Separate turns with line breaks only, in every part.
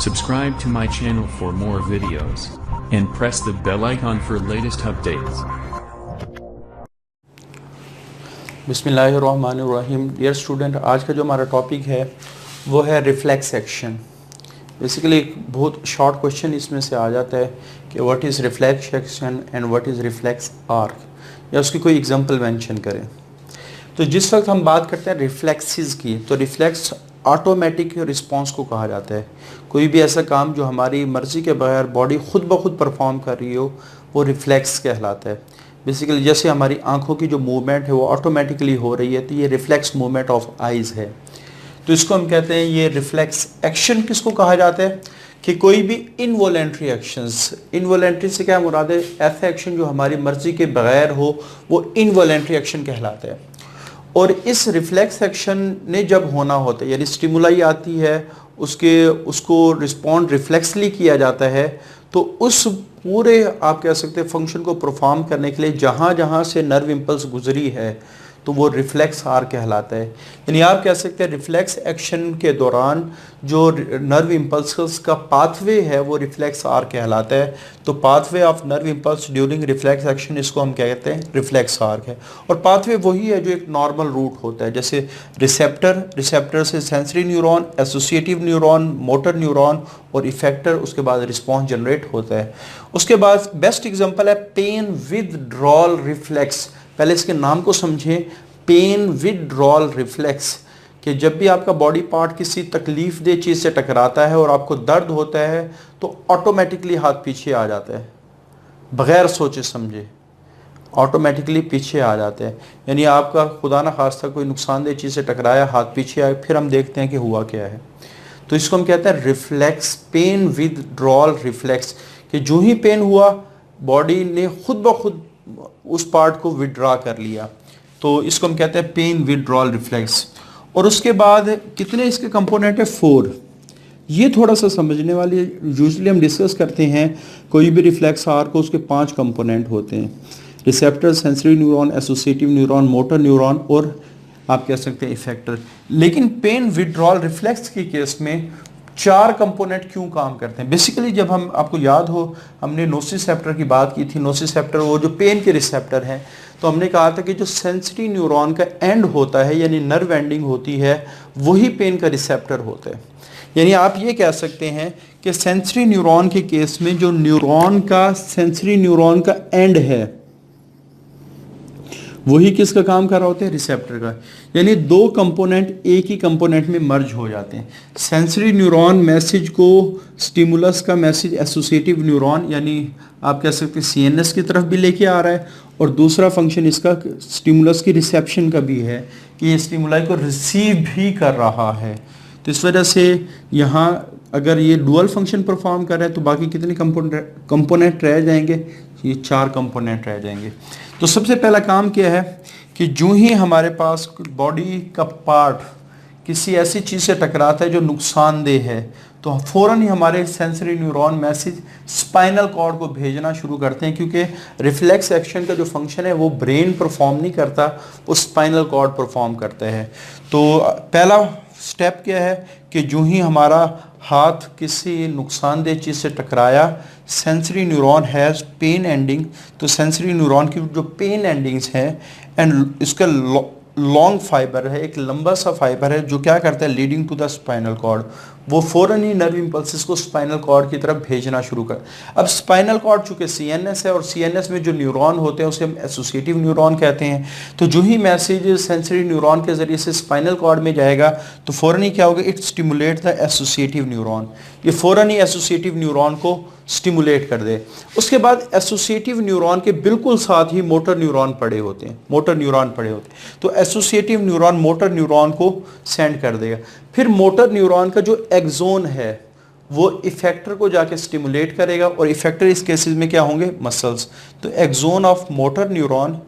Subscribe to my channel for more videos and press the bell icon for latest updates.
बिस्मिल्लाहिर्रहमानिर्रहीम। Dear student, आज का जो हमारा topic है वो है रिफ्लेक्स एक्शन। बेसिकली एक बहुत शॉर्ट क्वेश्चन इसमें से आ जाता है कि what is reflex action and what is reflex arc, या उसकी कोई एग्जांपल मेंशन करें। तो जिस वक्त हम बात करते हैं रिफ्लेक्सेस की, तो रिफ्लेक्स ऑटोमेटिक रिस्पांस को कहा जाता है। कोई भी ऐसा काम जो हमारी मर्ज़ी के बगैर बॉडी खुद ब खुद परफॉर्म कर रही हो वो रिफ्लेक्स कहलाता है। बेसिकली जैसे हमारी आंखों की जो मूवमेंट है वो ऑटोमेटिकली हो रही है, तो ये रिफ्लेक्स मूवमेंट ऑफ आइज़ है। तो इसको हम कहते हैं ये रिफ्लेक्स एक्शन। किसको कहा जाता है कि कोई भी इनवॉलेंट्री एक्शंस, इनवॉलेंट्री से क्या मुराद है, ऐसा एक्शन जो हमारी मर्ज़ी के बगैर हो वो इनवॉलेंट्री एक्शन कहलाता है। और इस रिफ्लेक्स एक्शन ने जब होना होता है, यानी स्टिमुलाई आती है, उसको रिस्पॉन्ड रिफ्लेक्सली किया जाता है, तो उस पूरे आप कह सकते हैं फंक्शन को परफॉर्म करने के लिए जहाँ जहाँ से नर्व इम्पल्स गुजरी है तो वो रिफ्लेक्स आर कहलाता है। यानी आप कह सकते हैं रिफ्लेक्स एक्शन के दौरान जो नर्व इम्पल्स का पाथवे है वो रिफ्लेक्स आर कहलाता है। तो pathway of nerve impulse during reflex action, इसको हम कहते हैं रिफ्लेक्स आर्क है। और पाथवे वही है जो एक नॉर्मल रूट होता है, जैसे रिसेप्टर से sensory neuron, associative neuron, motor neuron और इफेक्टर, उसके बाद रिस्पॉन्स जनरेट होता है। उसके बाद बेस्ट एग्जांपल है पेन विदड्रॉल रिफ्लेक्स। पहले इसके नाम को समझें, पेन विदड्रॉल रिफ्लेक्स, कि जब भी आपका बॉडी पार्ट किसी तकलीफ दे चीज़ से टकराता है और आपको दर्द होता है तो ऑटोमेटिकली हाथ पीछे आ जाता है, बगैर सोचे समझे ऑटोमेटिकली पीछे आ जाता है। यानी आपका खुदा ना खास्ता कोई नुकसानदेह चीज़ से टकराया, हाथ पीछे आए, फिर हम देखते हैं कि हुआ क्या है। तो इसको हम कहते हैं रिफ्लेक्स, पेन विदड्रॉल रिफ्लेक्स, कि जो ही पेन हुआ बॉडी ने खुद ब खुद उस पार्ट को विड्रॉ कर लिया। तो इसको हम कहते हैं पेन विड्रॉल रिफ्लेक्स। और उसके बाद कितने इसके कंपोनेंट है, 4। ये थोड़ा सा समझने वाली, यूजुअली हम डिस्कस करते हैं कोई भी रिफ्लेक्स आर को उसके 5 कंपोनेंट होते हैं, receptor, sensory neuron, associative neuron, motor neuron और आप कह सकते हैं इफेक्टर। लेकिन पेन विड्रॉल रिफ्लेक्स के केस में 4 कंपोनेंट क्यों काम करते हैं। बेसिकली जब हम, आपको याद हो, हमने नोसिसेप्टर की बात की थी। नोसिसेप्टर वो जो पेन के रिसेप्टर हैं, तो हमने कहा था कि जो सेंसरी न्यूरॉन का एंड होता है, यानी नर्व एंडिंग होती है, वही पेन का रिसेप्टर होता है। यानी आप ये कह सकते हैं कि सेंसरी न्यूरॉन के केस में जो न्यूरॉन का, सेंसरी न्यूरॉन का एंड है, वही किसका काम कर रहा होता है, रिसेप्टर का। यानी 2 कंपोनेंट एक ही कंपोनेंट में मर्ज हो जाते हैं। सेंसरी न्यूरॉन मैसेज को, स्टिमुलस का मैसेज एसोसिएटिव न्यूरॉन यानी आप कह सकते हैं सीएनएस की तरफ भी लेके आ रहा है, और दूसरा फंक्शन इसका स्टिमुलस की रिसेप्शन का भी है कि ये स्टिमुलाई को रिसीव भी कर रहा है। तो इस वजह से यहाँ अगर ये डुअल फंक्शन परफॉर्म कर रहा है तो बाकी कितने कंपोनेंट रह जाएंगे, ये 4 कंपोनेंट रह जाएंगे। तो सबसे पहला काम क्या है कि जो ही हमारे पास बॉडी का पार्ट किसी ऐसी चीज़ से टकराता है जो नुकसानदेह है, तो फ़ौरन ही हमारे sensory neuron message spinal cord को भेजना शुरू करते हैं, क्योंकि रिफ्लेक्स एक्शन का जो फंक्शन है वो ब्रेन परफॉर्म नहीं करता, वो स्पाइनल कॉर्ड परफॉर्म करता है। तो पहला स्टेप क्या है कि जो ही हमारा हाथ किसी नुकसानदेह चीज़ से टकराया, sensory neuron has pain ending, तो सेंसरी न्यूरॉन की जो पेन एंडिंग्स हैं एंड इसका लॉन्ग फाइबर है, एक लंबा सा फाइबर है जो क्या करता है, leading to the spinal cord, वो फ़ौरन ही नर्व इम्पल्सेस को स्पाइनल कॉर्ड की तरफ भेजना शुरू कर। अब स्पाइनल कॉर्ड चूँकि सीएनएस है और सीएनएस में जो न्यूरॉन होते हैं उसे हम एसोसिएटिव न्यूरॉन कहते हैं। तो जो ही मैसेज सेंसरी न्यूरॉन के ज़रिए से स्पाइनल कॉर्ड में जाएगा तो फ़ौरन ही क्या होगा, it stimulate the associative neuron, ये फ़ौरन ही एसोसिएटिव न्यूरॉन को स्टिमुलेट कर दे। उसके बाद एसोसिएटिव न्यूरॉन के बिल्कुल साथ ही मोटर न्यूरॉन पड़े होते हैं, तो एसोसिएटिव न्यूरॉन मोटर न्यूरॉन को सेंड कर देगा। फिर मोटर न्यूरॉन का जो एक्सोन है वो इफेक्टर को जाके स्टिमुलेट करेगा, और इफेक्टर इस केसेस में क्या होंगे, मसल्स। तो एक्सोन ऑफ मोटर न्यूरॉन।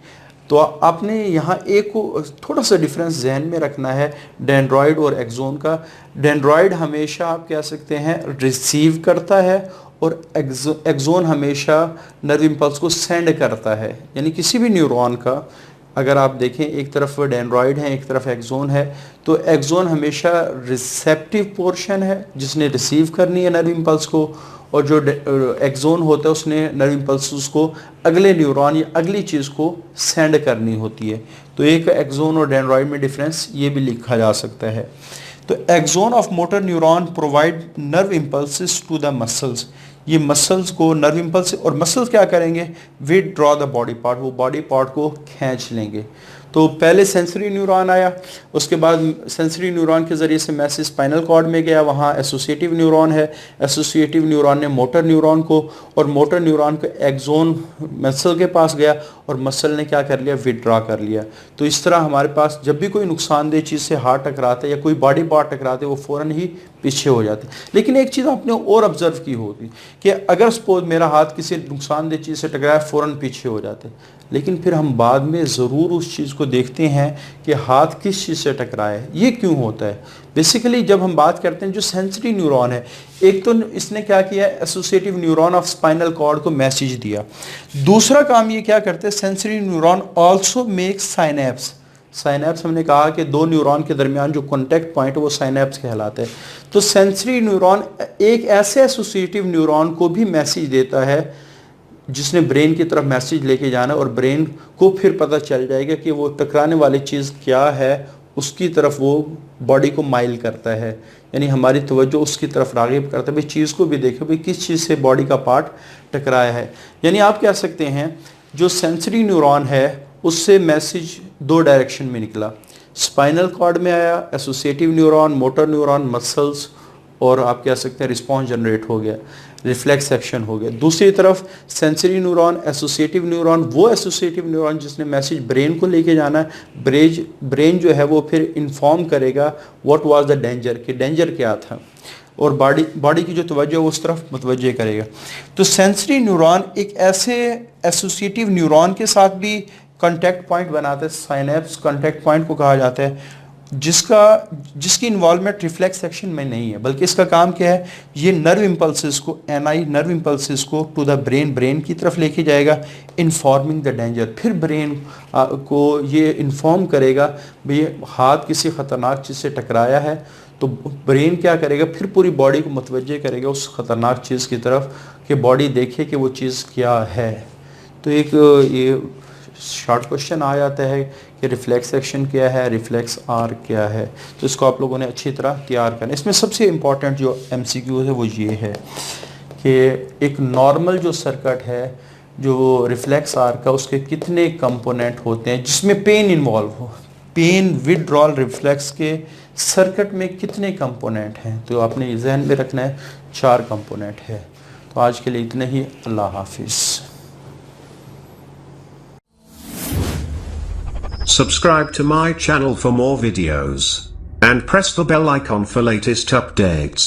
तो आपने यहाँ एक को थोड़ा सा डिफरेंस जहन में रखना है डेंड्रॉइड और एक्सोन का। डेंड्रॉइड हमेशा आप कह सकते हैं रिसीव करता है और एक्सोन हमेशा नर्व इम्पल्स को सेंड करता है। यानी किसी भी न्यूरॉन का अगर आप देखें एक तरफ डेंड्रॉइड है, एक तरफ एक्सोन है, तो एक्सोन हमेशा रिसेप्टिव पोर्शन है जिसने रिसीव करनी है नर्व इम्पल्स को, और जो एक्सोन होता है उसने नर्व इम्पल्स को अगले न्यूरॉन या अगली चीज़ को सेंड करनी होती है। तो एक एक्सोन और डेंड्रॉइड में डिफरेंस ये भी लिखा जा सकता है। तो axon of motor neuron provide nerve impulses to the muscles, ये मसल्स को नर्व इम्पल्स, और मसल्स क्या करेंगे, विदड्रॉ द बॉडी पार्ट, वो बॉडी पार्ट को खींच लेंगे। तो पहले सेंसरी न्यूरॉन आया, उसके बाद सेंसरी न्यूरॉन के ज़रिए से मैसेज स्पाइनल कॉर्ड में गया, वहाँ एसोसिएटिव न्यूरॉन है, एसोसिएटिव न्यूरॉन ने मोटर न्यूरॉन को, और मोटर न्यूरॉन को एक्सोन मसल के पास गया, और मसल ने क्या कर लिया, विदड्रॉ कर लिया। तो इस तरह हमारे पास जब भी कोई नुकसानदेह चीज़ से हाथ टकराता है या कोई बॉडी पार्ट टकराते, वो फ़ौरन ही पीछे हो जाते। लेकिन एक चीज़ आपने और ऑब्जर्व की होगी कि अगर सपोज मेरा हाथ किसी नुकसानदेह चीज़ से टकराया, फ़ौरन पीछे हो जाते, लेकिन फिर हम बाद में ज़रूर उस चीज़ को देखते हैं कि हाथ किस चीज़ से टकराया है। ये क्यों होता है? बेसिकली जब हम बात करते हैं जो सेंसरी न्यूरॉन है, एक तो इसने क्या किया, associative neuron of spinal cord को मैसेज दिया। दूसरा काम ये क्या करते हैं, sensory neuron also make synapse. Synapse हमने कहा कि दो न्यूरॉन के दरमियान जो कॉन्टैक्ट पॉइंट है वो साइनेप्स कहलाते हैं। तो सेंसरी न्यूरॉन एक ऐसे एसोसिएटिव न्यूरॉन को भी मैसेज देता है जिसने ब्रेन की तरफ मैसेज लेके जाना, और ब्रेन को फिर पता चल जाएगा कि वो टकराने वाली चीज़ क्या है, उसकी तरफ वो बॉडी को माइल करता है, यानी हमारी तवज्जो उसकी तरफ राग़िब करता है, भाई चीज़ को भी देखो भाई किस चीज़ से बॉडी का पार्ट टकराया है। यानी आप कह सकते हैं जो सेंसरी न्यूरॉन है उससे मैसेज दो डायरेक्शन में निकला, स्पाइनल कॉर्ड में आया, associative neuron, motor neuron, muscles, और आप कह सकते हैं रिस्पॉन्स जनरेट हो गया, रिफ्लेक्स एक्शन हो गया। दूसरी तरफ सेंसरी न्यूरॉन, एसोसिएटिव न्यूरॉन, वो एसोसिएटिव न्यूरॉन जिसने मैसेज ब्रेन को लेके जाना है, ब्रेन जो है वो फिर इन्फॉर्म करेगा व्हाट वाज द डेंजर, कि डेंजर क्या था, और बॉडी की जो तवज्जो है उस तरफ मुतवज्जे करेगा। तो सेंसरी न्यूरॉन एक ऐसे एसोसिएटिव न्यूरॉन के साथ भी कॉन्टैक्ट पॉइंट बनाता है, साइनेप्स कॉन्टैक्ट पॉइंट को कहा जाता है, जिसकी इन्वॉल्वमेंट रिफ्लेक्स एक्शन में नहीं है, बल्कि इसका काम क्या है, ये नर्व इम्पल्सेस को, एनआई नर्व इम्पल्सेस को टू द ब्रेन की तरफ लेके जाएगा, इन्फॉर्मिंग द डेंजर। फिर ब्रेन को ये इन्फॉर्म करेगा भाई हाथ किसी ख़तरनाक चीज़ से टकराया है, तो ब्रेन क्या करेगा, फिर पूरी बॉडी को मुतवज्जे करेगा उस ख़तरनाक चीज़ की तरफ कि बॉडी देखे कि वो चीज़ क्या है। तो एक ये शॉर्ट क्वेश्चन आ जाता है कि रिफ्लेक्स एक्शन क्या है, रिफ्लेक्स आर क्या है, तो इसको आप लोगों ने अच्छी तरह तैयार करना। इसमें सबसे इम्पॉर्टेंट जो एमसीक्यू है वो ये है कि एक नॉर्मल जो सर्किट है जो रिफ्लेक्स आर का, उसके कितने कंपोनेंट होते हैं जिसमें पेन इन्वॉल्व हो, पेन विदड्रॉल रिफ्लेक्स के सर्किट में कितने कंपोनेंट हैं, तो आपने जहन में रखना है 4 कंपोनेंट है। तो आज के लिए इतना ही, अल्लाह हाफिज़।
Subscribe to my channel for more videos and press the bell icon for latest updates.